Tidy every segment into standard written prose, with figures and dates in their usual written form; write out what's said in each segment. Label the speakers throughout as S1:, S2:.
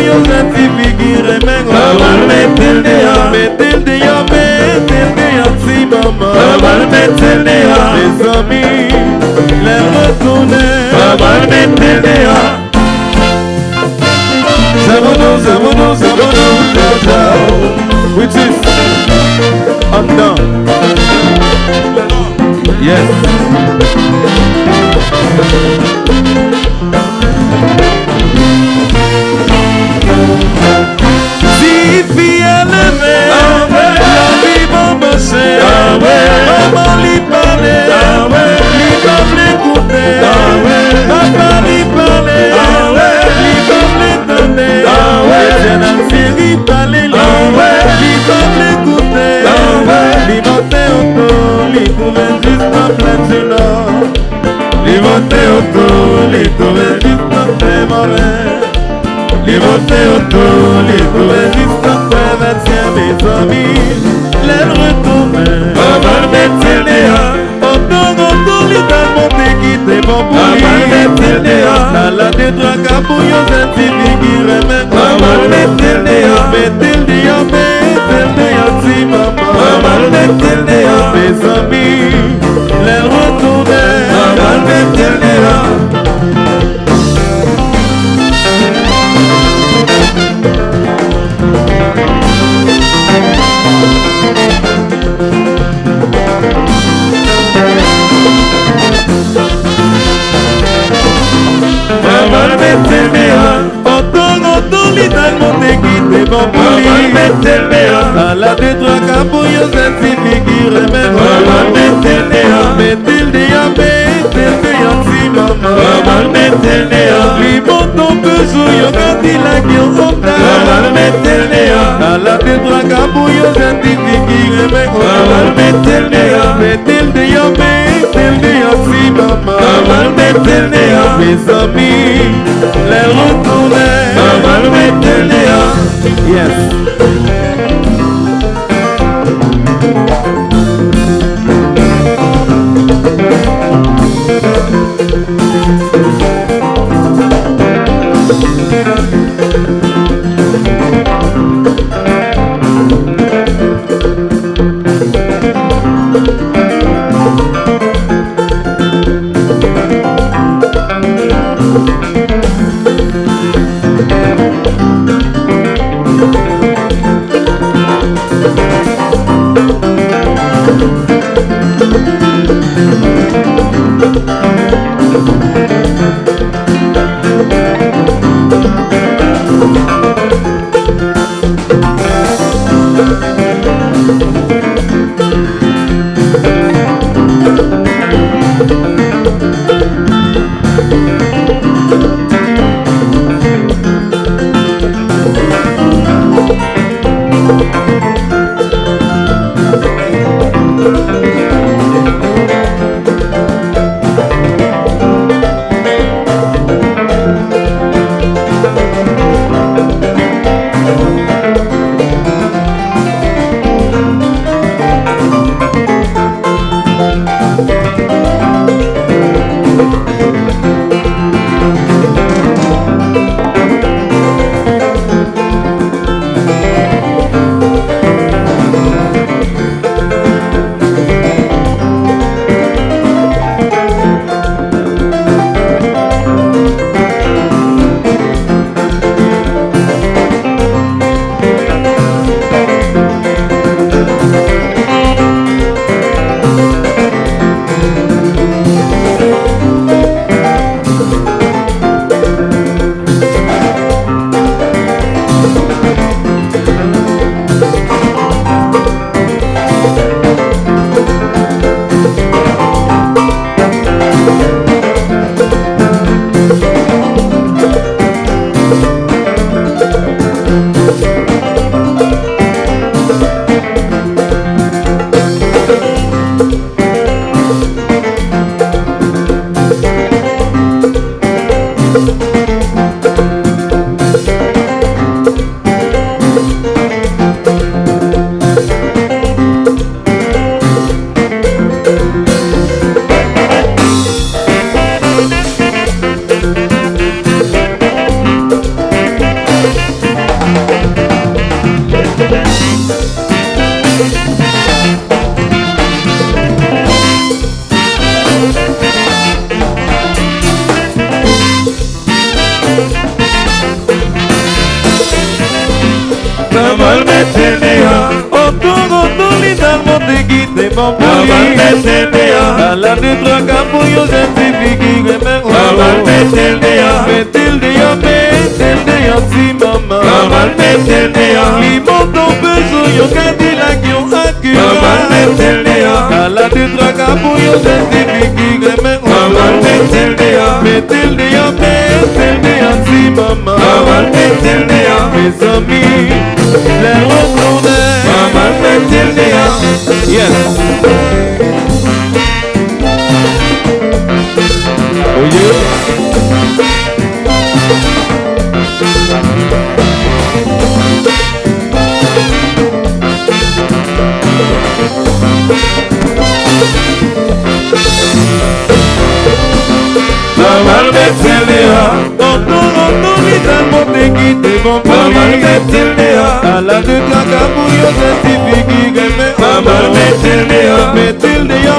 S1: yo zanti figure mengo
S2: Babal metelnea
S1: Metelnea Metelnea si mama
S2: Babal metelnea
S1: Les amis les retourner
S2: Babal metelnea
S1: Zamono Which is undone. Yes. Si fiel aimé, la vie va passer. Maman lui parlait, lui va l'écouter. Papa lui parlait, lui va l'étonner. J'ai un série parler, lui va l'écouter. Lui monter autour, lui trouver juste un platino. Lui monter autour, lui trouver juste un fait mauvais. Lui monter autour, lui trouver juste un fait maintien, mes amis. Les retourner.
S2: Babal metelnea
S1: Autour, lui dans mon quitté bon pour
S2: Babal
S1: lui.
S2: metelnea
S1: Dans la détroit capouillon, c'est qui remet.
S2: Babal metelnea
S1: Metelnea si maman.
S2: Babal metelnea
S1: Mes amis, les retourner.
S2: Babal metelnea Babal metelnea
S1: Autour, lui dans mon quitté bon pour
S2: Babal
S1: lui.
S2: metelnea
S1: Dans la détroit capouillon, c'est qui remet.
S2: Babal metelnea
S1: Metelnea si maman.
S2: Babal metelnea
S1: Lui monte un peu sous yo quand il a qui on
S2: Babal metelnea
S1: dans la détroit capouillon, c'est qui remet.
S2: Babal metelnea
S1: Metelnea si maman.
S2: Babal metelnea
S1: Mes amis, les retourner.
S2: Babal metelnea
S1: Yes.
S2: Maman Metelnea,
S1: Otogoto lidamo te guite
S2: Maman
S1: bamboli.
S2: Metelnea,
S1: A la de traga puyo certifique me
S2: Maman Metelnea,
S1: Metilde ya si mama.
S2: Maman Metelnea,
S1: Limoto peso yo Cadillac yo Acura.
S2: Maman Metelnea,
S1: A la de traga puyo certifique me
S2: Maman Metelnea,
S1: Metilde ya si mama.
S2: Maman Metelnea,
S1: Mes amis, les retourner.
S2: Maman Metelnea.
S1: Yes. Oh yeah.
S2: Maman Metelnea,
S1: Otogoto lidamo te guite
S2: Maman
S1: bamboli.
S2: Metelnea,
S1: A la de traga puyo certifique me
S2: Maman Metelnea,
S1: Metilde ya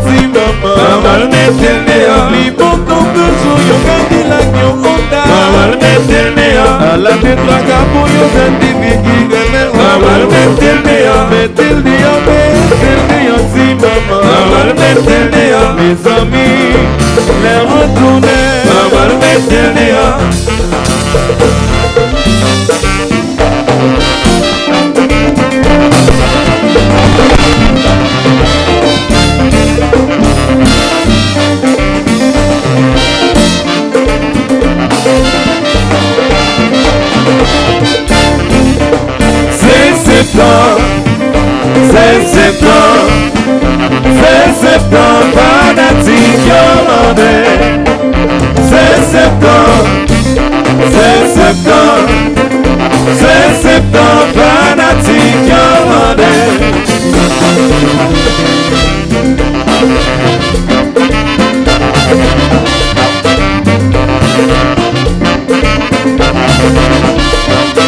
S1: si mama.
S2: Maman Metelnea,
S1: Limoto peso yo Cadillac yo Honda.
S2: Maman Metelnea,
S1: A la de traga puyo certifique me
S2: Maman Metelnea,
S1: Metilde ya si mama.
S2: Maman Metelnea,
S1: Mes amis, les retourner.
S2: Maman Metelnea. C'est septembre, fanatique, yomandé. C'est septembre, fanatique, yomandé.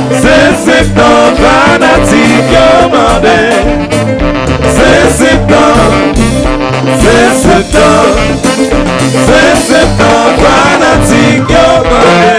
S2: C'est septembre, fanatique, yomandé. C'est septembre, fanatique, yomandé.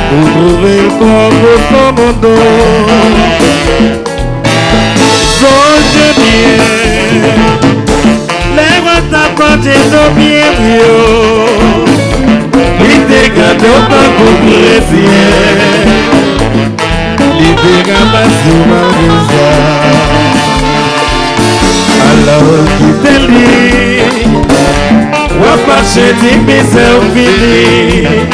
S1: Pour trouver le corps au fond mon dos. Songe bien, les retapants nos bien vieux. L'idée cadeau pas pour précieux. L'idée cadeau sur ma visa. Alors qui te lit, ou à marcher dit misère finie.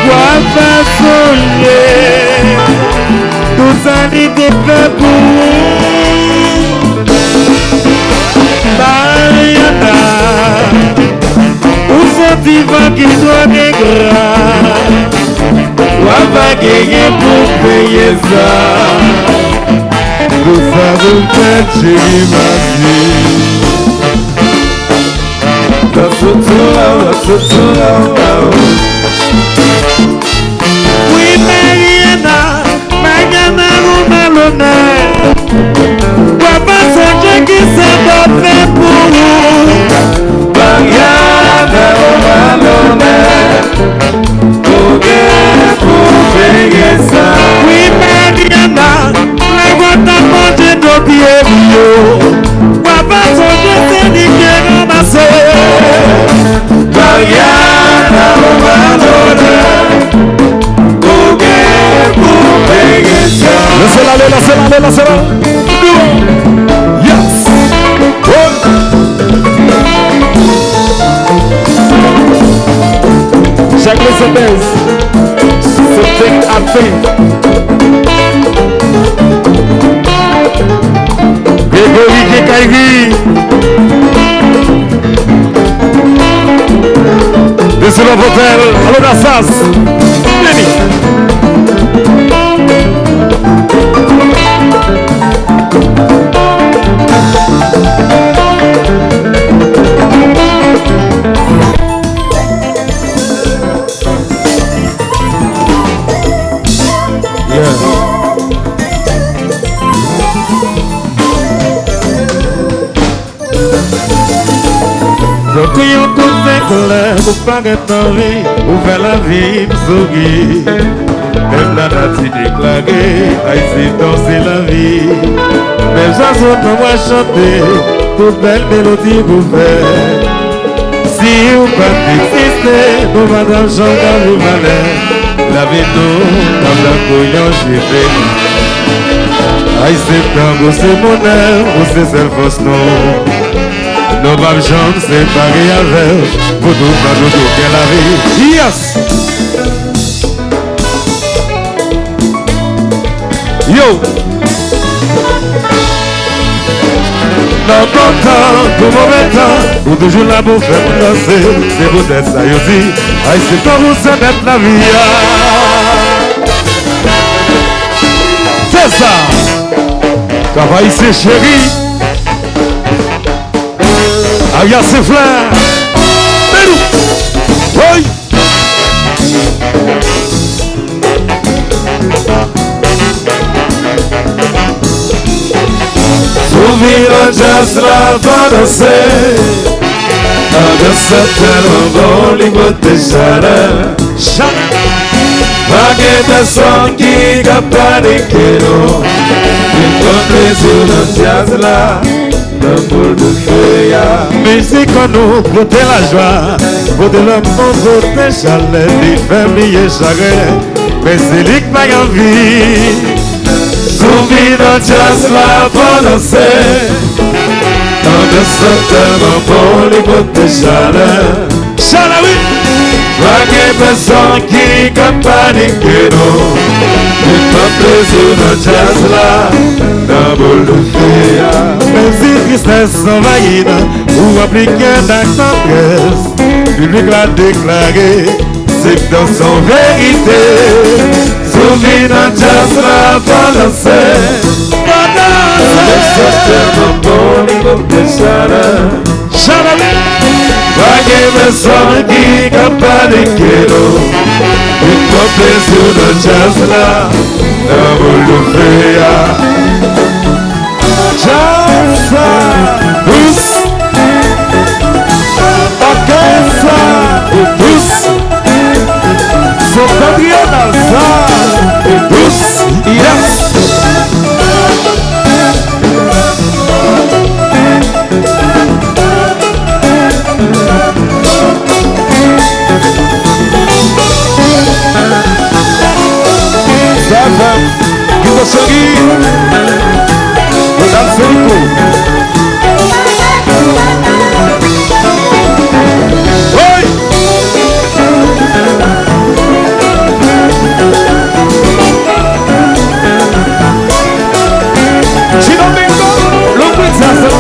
S1: Wapa sonye, tout ça n'était pas pour Mariana, où sont-ils qui doit des gras? Wapa gagner pour payer ça. Tout ça vous fait chérie ma vie. La sotura. Oui, Mariana, vous malhonnête. Papa, songe qui s'est fait pour vous. Mariana, vous malhonnête. Pour payer ça. Oui, Mariana, la boîte à manger nos pieds. Papa, songe c'est dit que ramassé. Mariana, vous malhonnête. Jacques Lopez, something happened. Grégory Kekairi, de ce hotel, allô Nassas, donc yon côté colère, pour pas être en vie, pour faire la vie, pour sourire. Même la nature déclarée, ici danser la vie. Même chanson pour moi chanter, toute belle mélodie pour faire. Si vous pas exister, nous madame chante à vous valer. La vie nous, comme la couillon j'ai fait. Aïe c'est tango, c'est mon air, ou c'est celle fausse non. Nos babes jambes séparées avec pour tout faire nous toquer la vie. Yes! Yo! Dans bon temps, pour mauvais temps, pour toujours là pour faire danser, c'est vous d'être ça, yo dit. Aïe, c'est pas vous, c'est d'être la vie. C'est ça! Travail, c'est chéri. Aïe, c'est fleur. Mais oui!
S2: Souvenir de jazz la va danser. Avec cette tellement bon libre de chaleur. Vague de son qui a paniqué nous. Une bonne plaisir de jazz là. D'un boule de feuillard.
S1: Musique en nous, côté la joie. Côté l'amour, côté chaleur. Les familles chagrin. Mais c'est lui qui m'a envie.
S2: Souvenir de jazz la va danser. Avec cette tellement bon libre de chaleur.
S1: Chaleur, oui!
S2: Vague personne qui campagne que nous. Une bonne plaisir de jazz là. D'un boule de feuillard.
S1: Même si tristesse envahie, ou appliquer d'actance, public l'a déclaré, c'est dans son vérité.
S2: Souvenir de jazz la va danser. Avec cette tellement bon libre de chaleur.
S1: Chaleur,
S2: Vague personne qui campagne que nous. Une bonne plaisir de jazz là. D'un boule de feuillard.
S1: Jansa, tous, orchestre, tous, son patriote Alsa, tous, yes. Ça va, qui va sortir. Madame Felico. Oui. Chinomingo, lo pizzazo.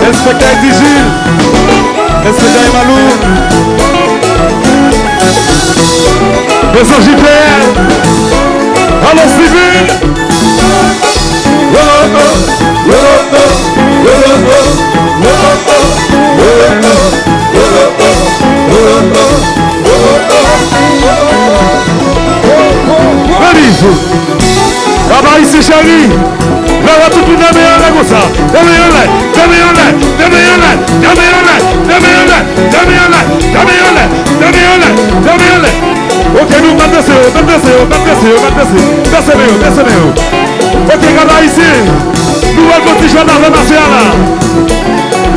S1: Respectez Digil, respectez Malou, Besson JPL, allons Steven. Baba ici Charlie, là tout le monde est comme ça. Ok, nous battez-vous. Ok, Baba ici, nous allons continuer dans la nationale.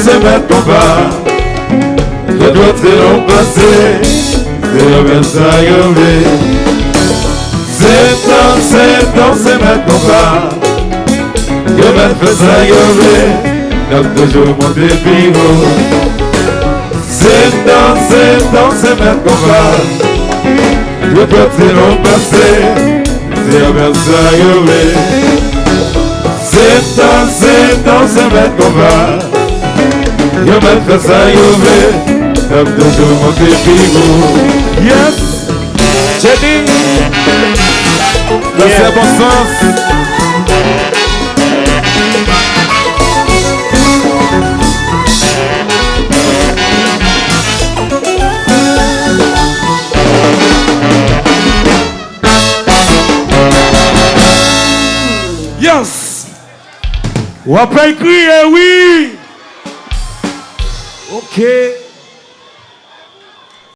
S1: C'est mettre ton bas. Je dois te l'en passer. C'est le message levé. C'est mettre ton bas. Je vais te faire lever. Comme toujours mon débit. C'est mettre ton bas. Je dois te l'en passer. C'est le message levé. C'est mettre ton bas. Je mettrai ça, je vais, comme toujours mon début.
S2: Yes.
S1: J'ai dit, c'est bon sens.
S2: Yes. On va pas écrire, oui.
S1: Ok.